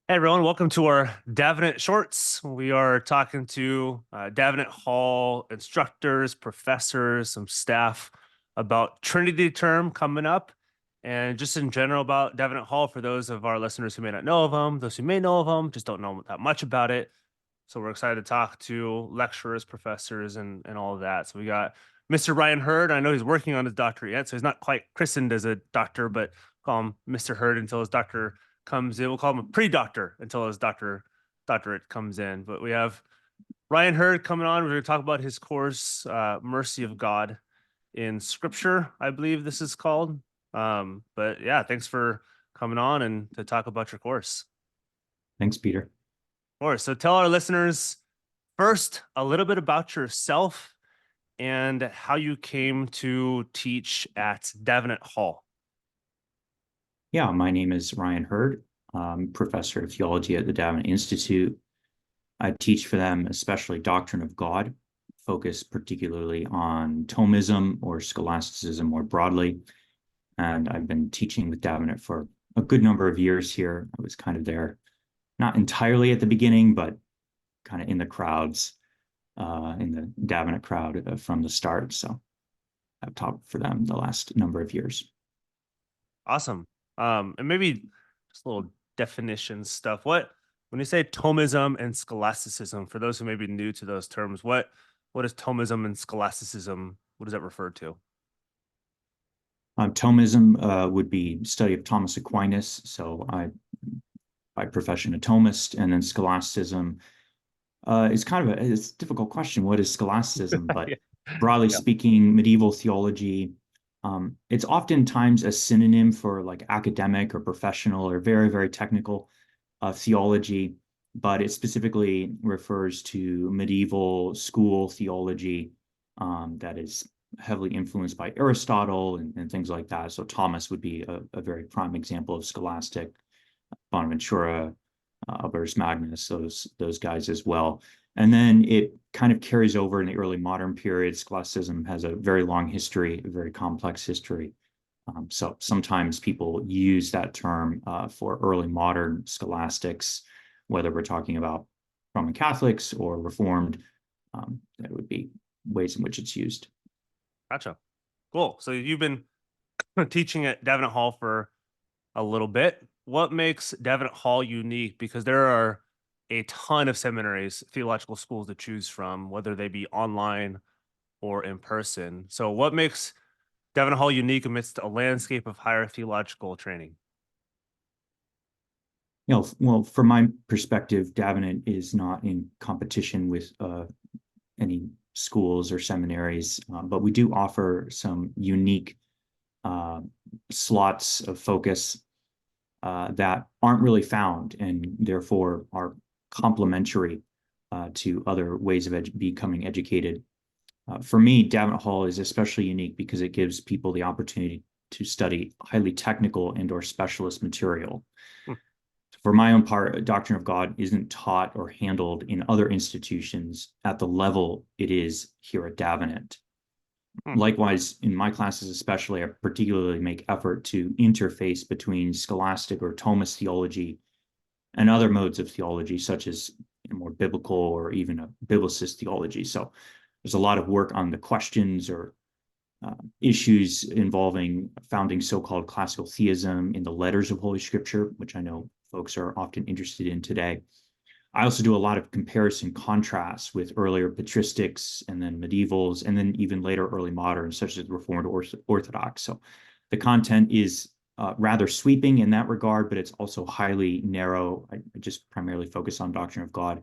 Hey everyone, welcome to our Davenant Shorts. We are talking to Davenant Hall instructors, professors, some staff about Trinity term coming up, and just in general about Davenant Hall for those of our listeners who may not know of them, those who may know of them, just don't know that much about it. So we're excited to talk to lecturers, professors, and all of that. So we got Mr. Ryan Hurd. I know he's working on his doctorate yet, so he's not quite christened as a doctor, but call him Mr. Hurd until his doctor comes in. We'll call him a pre-doctor until his doctorate comes in. But we have Ryan Hurd coming on. We're going to talk about his course, Mercy of God in Scripture, I believe this is called. But yeah, thanks for coming on and to talk about your course. Thanks, Peter. Of course. So tell our listeners first a little bit about yourself and how you came to teach at Davenant Hall. Yeah, my name is Ryan Hurd. I'm professor of theology at the Davenant Institute. I teach for them, especially doctrine of God, focused particularly on Thomism or scholasticism more broadly. And I've been teaching with Davenant for a good number of years here. I was kind of there, not entirely at the beginning, but kind of in the crowds, in the Davenant crowd from the start. So I've taught for them the last number of years. Awesome. And maybe just a little definition stuff. When you say Thomism and scholasticism, for those who may be new to those terms, what is Thomism and scholasticism? What does that refer to? Thomism would be study of Thomas Aquinas. So I, by profession, a Thomist, and then scholasticism is kind of it's a difficult question. What is scholasticism? But Yeah. broadly Yeah. speaking, medieval theology. It's oftentimes a synonym for like academic or professional or very, very technical theology, but it specifically refers to medieval school theology that is heavily influenced by Aristotle and things like that. So Thomas would be a very prime example of scholastic, Bonaventura, Albertus Magnus, those guys as well. And then it kind of carries over in the early modern period. Scholasticism has a very long history, a very complex history. So sometimes people use that term for early modern scholastics, whether we're talking about Roman Catholics or Reformed. That would be ways in which it's used. Gotcha. Cool. So you've been teaching at Davenant Hall for a little bit. What makes Davenant Hall unique? Because there are a ton of seminaries, theological schools to choose from, whether they be online or in person. So what makes Davenant Hall unique amidst a landscape of higher theological training? Well, from my perspective, Davenant is not in competition with any schools or seminaries, but we do offer some unique slots of focus that aren't really found and therefore are complementary to other ways of becoming educated. For me, Davenant Hall is especially unique because it gives people the opportunity to study highly technical and or specialist material. Hmm. For my own part, Doctrine of God isn't taught or handled in other institutions at the level it is here at Davenant. Hmm. Likewise, in my classes especially, I particularly make effort to interface between scholastic or Thomist theology and other modes of theology, such as more biblical or even a biblicist theology. So there's a lot of work on the questions or issues involving founding so-called classical theism in the letters of Holy Scripture, which I know folks are often interested in today. I also do a lot of comparison contrasts with earlier patristics and then medievals, and then even later early moderns, such as Reformed Orthodox. So the content is rather sweeping in that regard, but it's also highly narrow. I just primarily focus on doctrine of God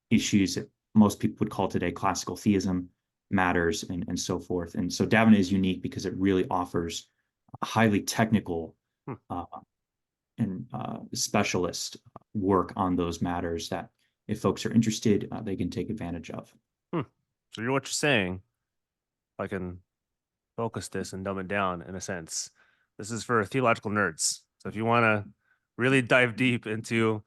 issues that most people would call today classical theism matters and so forth. And so Davenant is unique because it really offers a highly technical and specialist work on those matters that if folks are interested, they can take advantage of. Hmm. So you're what you're saying. I can focus this and dumb it down in a sense. This is for theological nerds. So if you want to really dive deep into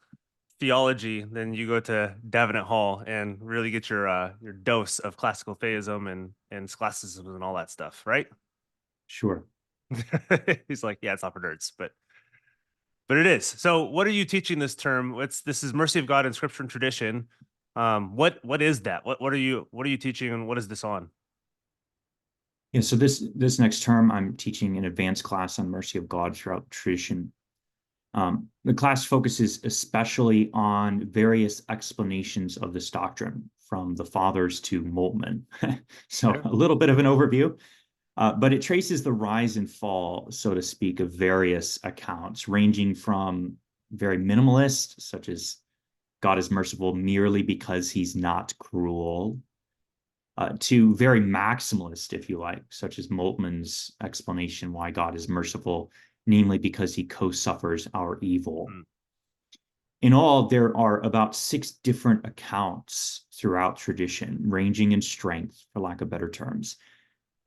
theology, then you go to Davenant Hall and really get your dose of classical theism and scholasticism and all that stuff, right? Sure. He's like, yeah, it's not for nerds, but but it is. So what are you teaching this term? This is mercy of God in scripture and tradition. What is that? What are you teaching and what is this on? Yeah, so this next term, I'm teaching an advanced class on mercy of God throughout tradition. The class focuses especially on various explanations of this doctrine, from the fathers to Moltmann. So Okay. a little bit of an overview, but it traces the rise and fall, so to speak, of various accounts, ranging from very minimalist, such as God is merciful merely because he's not cruel, to very maximalist, if you like, such as Moltmann's explanation why God is merciful, namely because he co-suffers our evil. Hmm. In all, there are about 6 different accounts throughout tradition, ranging in strength, for lack of better terms.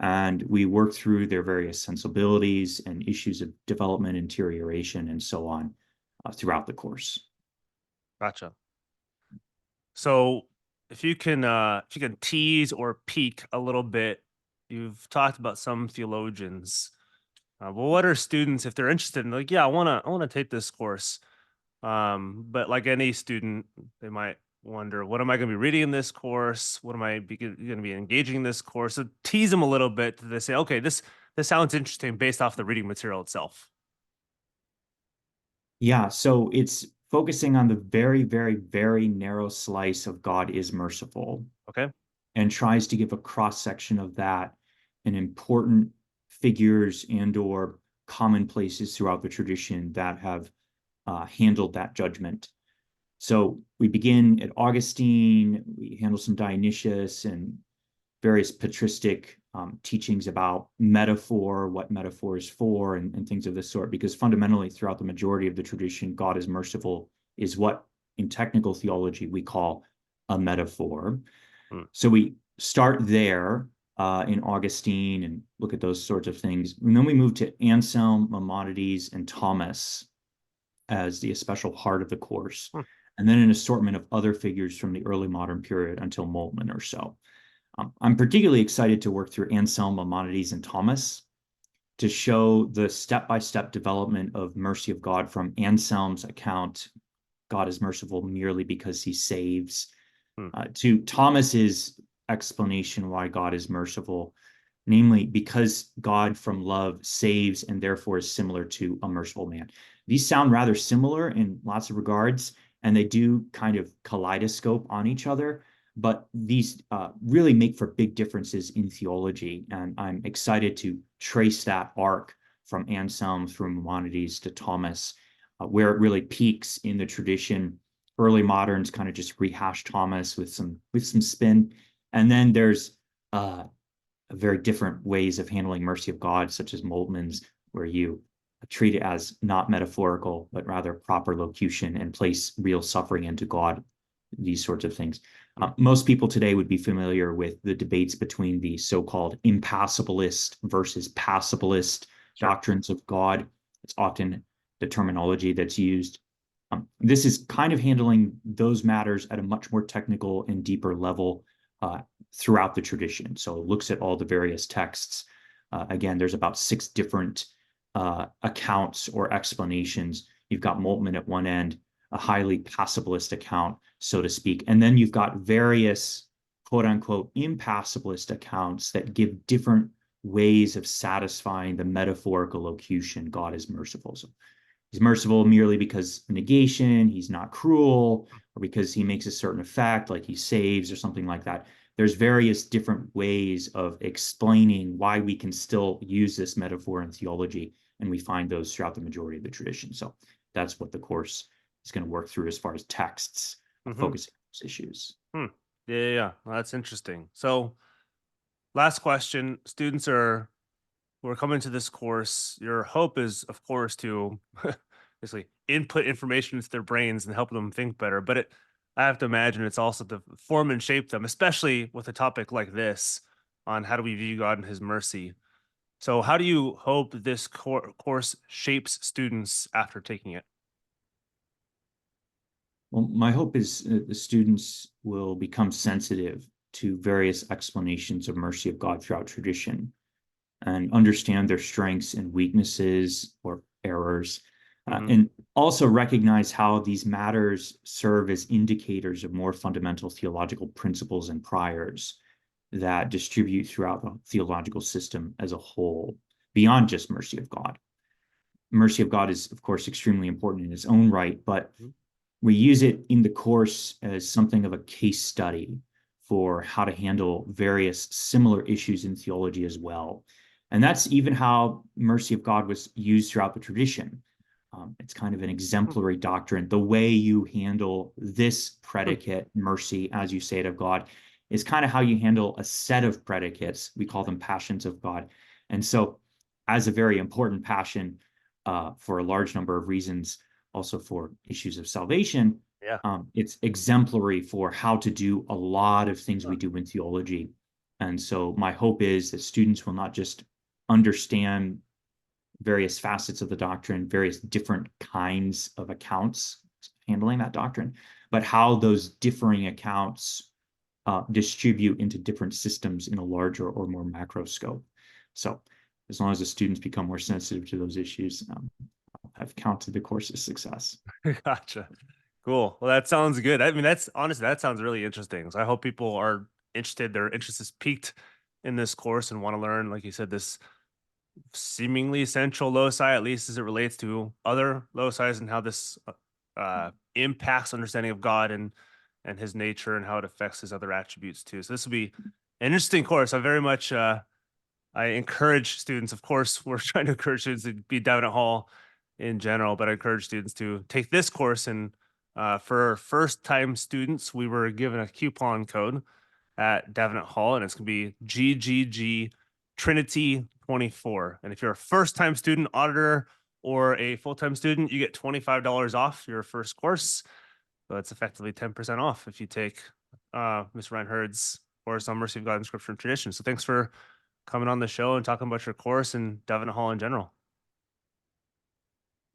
And we work through their various sensibilities and issues of development, interioration, and so on throughout the course. Gotcha. So if you can tease or peek a little bit, you've talked about some theologians. Well, what are students if they're interested in like, yeah, I wanna take this course. But like any student, they might wonder, what am I going to be reading in this course? What am I going to be engaging in this course? So tease them a little bit. They say, okay, this sounds interesting based off the reading material itself. Yeah, so it's focusing on the very, very, very narrow slice of God is merciful, Okay. and tries to give a cross section of that in important figures and or commonplaces throughout the tradition that have handled that judgment. So we begin at Augustine, we handle some Dionysius and various patristic teachings about metaphor, what metaphor is for, and things of this sort, because fundamentally throughout the majority of the tradition, God is merciful is what in technical theology we call a metaphor. Hmm. So we start there in Augustine and look at those sorts of things. And then we move to Anselm, Maimonides, and Thomas as the special heart of the course. Hmm. And then an assortment of other figures from the early modern period until Moltmann or so. I'm particularly excited to work through Anselm, Maimonides, and Thomas to show the step-by-step development of mercy of God from Anselm's account, God is merciful merely because he saves, Hmm. to Thomas's explanation why God is merciful, namely because God from love saves and therefore is similar to a merciful man. These sound rather similar in lots of regards, and they do kind of kaleidoscope on each other, but these really make for big differences in theology. And I'm excited to trace that arc from Anselm through Maimonides to Thomas, where it really peaks in the tradition. Early moderns kind of just rehash Thomas with some spin, and then there's very different ways of handling mercy of God, such as Moltmann's, where you treat it as not metaphorical, but rather proper locution and place real suffering into God, these sorts of things. Hmm. Most people today would be familiar with the debates between the so-called impassibilist versus passibilist Sure. doctrines of God. It's often the terminology that's used. This is kind of handling those matters at a much more technical and deeper level throughout the tradition. So it looks at all the various texts. Again, there's about 6 different accounts or explanations. You've got Moltmann at one end, a highly passibilist account, so to speak. And then you've got various quote unquote impassibilist accounts that give different ways of satisfying the metaphorical locution, God is merciful. So he's merciful merely because negation, he's not cruel, or because he makes a certain effect, like he saves or something like that. There's various different ways of explaining why we can still use this metaphor in theology, and we find those throughout the majority of the tradition. So that's what the course is going to work through as far as texts, Mm-hmm. focusing on those issues. Hmm. Yeah, yeah, yeah. Well, that's interesting. So last question. Students are who are coming to this course, your hope is, of course, to basically input information into their brains and help them think better. But I have to imagine it's also to form and shape them, especially with a topic like this on how do we view God and His mercy. So, how do you hope this course shapes students after taking it? Well, my hope is that the students will become sensitive to various explanations of mercy of God throughout tradition and understand their strengths and weaknesses or errors, Hmm. and also recognize how these matters serve as indicators of more fundamental theological principles and priors that distribute throughout the theological system as a whole, beyond just mercy of God. Mercy of God is, of course, extremely important in its own right, but we use it in the course as something of a case study for how to handle various similar issues in theology as well. And that's even how mercy of God was used throughout the tradition. It's kind of an exemplary doctrine. The way you handle this predicate, mercy, as you say it of God, is kind of how you handle a set of predicates. We call them passions of God. And so, as a very important passion for a large number of reasons, also for issues of salvation, Yeah. it's exemplary for how to do a lot of things we do in theology. And so my hope is that students will not just understand various facets of the doctrine, various different kinds of accounts handling that doctrine, but how those differing accounts distribute into different systems in a larger or more macro scope. So as long as the students become more sensitive to those issues, I've counted the course a success. Gotcha. Cool. Well, that sounds good. I mean, that's honestly, that sounds really interesting. So I hope people are interested, their interest is piqued in this course and want to learn, like you said, this seemingly central loci, at least as it relates to other loci, and how this impacts understanding of God and his nature and how it affects his other attributes too. So this will be an interesting course. I very much I encourage students, of course, we're trying to encourage students to be Davenant Hall in general, but I encourage students to take this course. And for first time students, we were given a coupon code at Davenant Hall, and it's going to be GGG Trinity 24. And if you're a first time student, auditor, or a full time student, you get $25 off your first course. So it's effectively 10% off if you take Ms. Ryan Hurd's course on Mercy of God in Scripture and Tradition. So thanks for coming on the show and talking about your course and Davenant Hall in general.